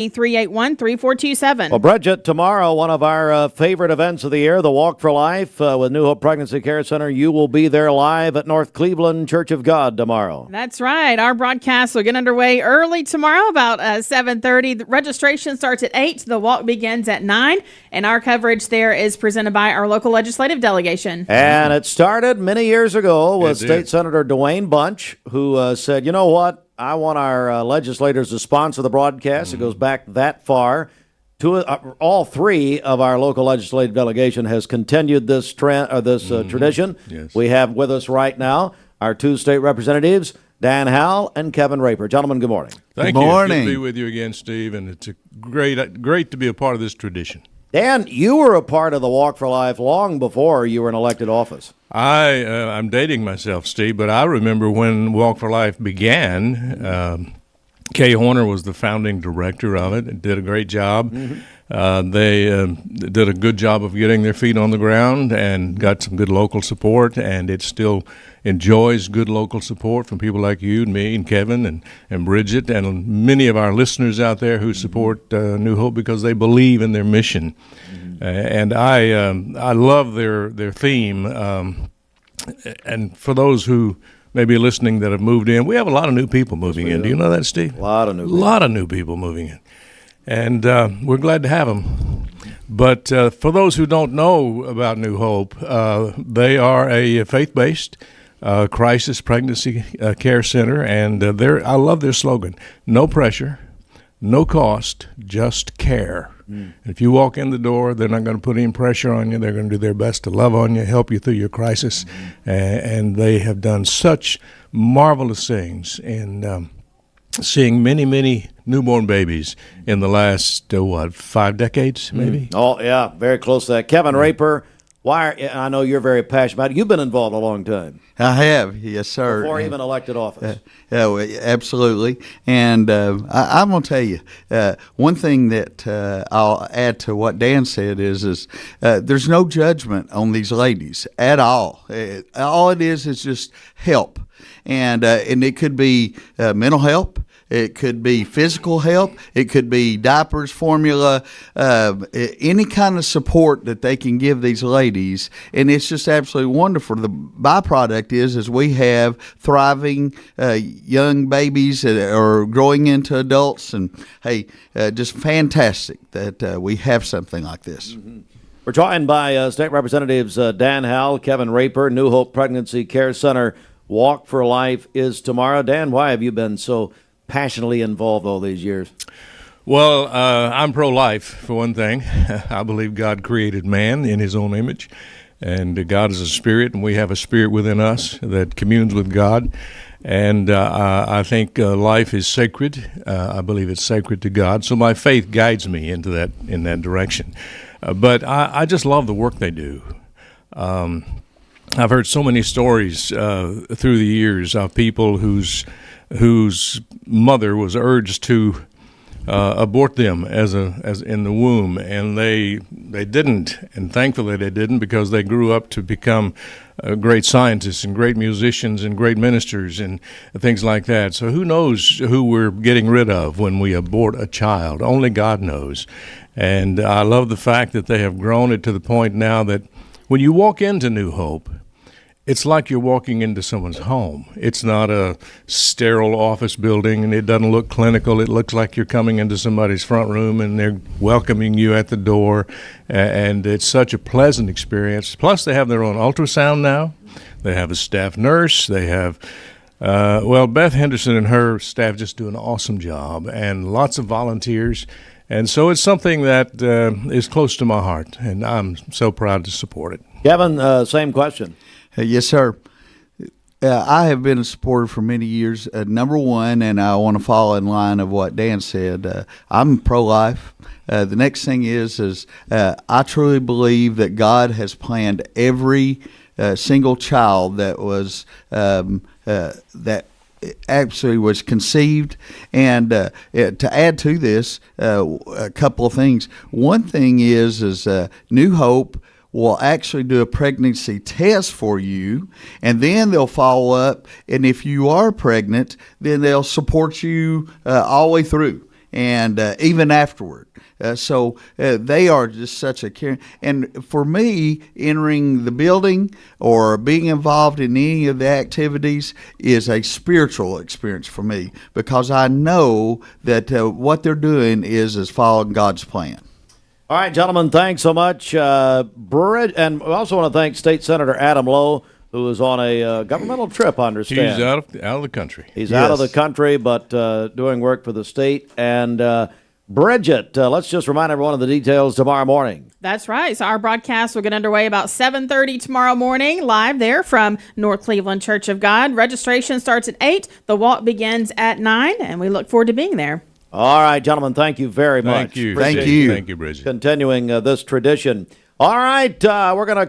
381-3427. Well, Bridget, tomorrow, one of our favorite events of the year, the Walk for Life with New Hope Pregnancy Care Center. You will be there live at North Cleveland Church of God tomorrow. That's right. Our broadcast will get underway early tomorrow, about 7:30. The registration starts at 8. The walk begins at 9. And our coverage there is presented by our local legislative delegation. And it started many years ago with State Senator Dwayne Bunch, who said, you know what? I want our legislators to sponsor the broadcast. It goes back that far. All three of our local legislative delegation has continued this trend, or this tradition. Yes. We have with us right now our two state representatives, Dan Howell and Kevin Raper. Gentlemen, good morning. Thank Good you. morning. Good to be with you again, Steve, and it's great to be a part of this tradition. Dan, you were a part of the Walk for Life long before you were in elected office. I'm dating myself, Steve, but I remember when Walk for Life began. Kay Horner was the founding director of it and did a great job. They did a good job of getting their feet on the ground and got some good local support, and it still enjoys good local support from people like you and me and Kevin and Bridget and many of our listeners out there who support New Hope because they believe in their mission. And I love their theme. And for those who may be listening that have moved in, we have a lot of new people moving in. Do you know that, Steve? A lot of new people moving in. And we're glad to have them. But for those who don't know about New Hope, they are a faith-based crisis pregnancy care center, and I love their slogan: no pressure, no cost, just care. If you walk in the door, they're not going to put any pressure on you. They're going to do their best to love on you, help you through your crisis, and they have done such marvelous things in seeing many, many newborn babies in the last, 5 decades, maybe? Oh, yeah, very close to that. Kevin Raper, I know you're very passionate about it. You've been involved a long time. I have, yes, sir. Before even elected office. Yeah, well, absolutely. And I'm going to tell you, one thing that I'll add to what Dan said is there's no judgment on these ladies at all. All it is just help. And it could be mental help. It could be physical help. It could be diapers, formula, any kind of support that they can give these ladies. And it's just absolutely wonderful. The byproduct is we have thriving young babies that are growing into adults. And, hey, just fantastic that we have something like this. We're joined by State Representatives Dan Howell, Kevin Raper. New Hope Pregnancy Care Center Walk for Life is tomorrow. Dan, why have you been so passionately involved all these years? Well, I'm pro-life, for one thing. I believe God created man in his own image, and God is a spirit, and we have a spirit within us that communes with God. And I think life is sacred. I believe it's sacred to God, so my faith guides me in that direction. But I just love the work they do. I've heard so many stories through the years of people whose mother was urged to abort them as in the womb, and they didn't, and thankfully they didn't, because they grew up to become great scientists and great musicians and great ministers and things like that. So who knows who we're getting rid of when we abort a child? Only God knows. And I love the fact that they have grown it to the point now that when you walk into New Hope, it's like you're walking into someone's home. It's not a sterile office building, and it doesn't look clinical. It looks like you're coming into somebody's front room, and they're welcoming you at the door, and it's such a pleasant experience. Plus, they have their own ultrasound now. They have a staff nurse. They have, Beth Henderson and her staff just do an awesome job, and lots of volunteers. And so it's something that is close to my heart, and I'm so proud to support it. Kevin, same question. Yes, sir. I have been a supporter for many years. Number one, and I want to follow in line of what Dan said, I'm pro-life. The next thing is I truly believe that God has planned every single child that was that actually was conceived. And to add to this, a couple of things. One thing is New Hope will actually do a pregnancy test for you, and then they'll follow up, and if you are pregnant, then they'll support you all the way through. and even afterward. So they are just such a caring. And for me, entering the building or being involved in any of the activities is a spiritual experience for me, because I know that what they're doing is following God's plan. All right, gentlemen, thanks so much. And we also want to thank State Senator Adam Lowe, who is on a governmental trip, I understand. He's out of the country. He's out of the country, but doing work for the state. And Bridget, let's just remind everyone of the details tomorrow morning. That's right. So our broadcast will get underway about 7:30 tomorrow morning, live there from North Cleveland Church of God. Registration starts at 8. The walk begins at 9, and we look forward to being there. All right, gentlemen, thank you very much. Thank you. Thank you. Thank you, Bridget. Continuing this tradition. All right, we're going to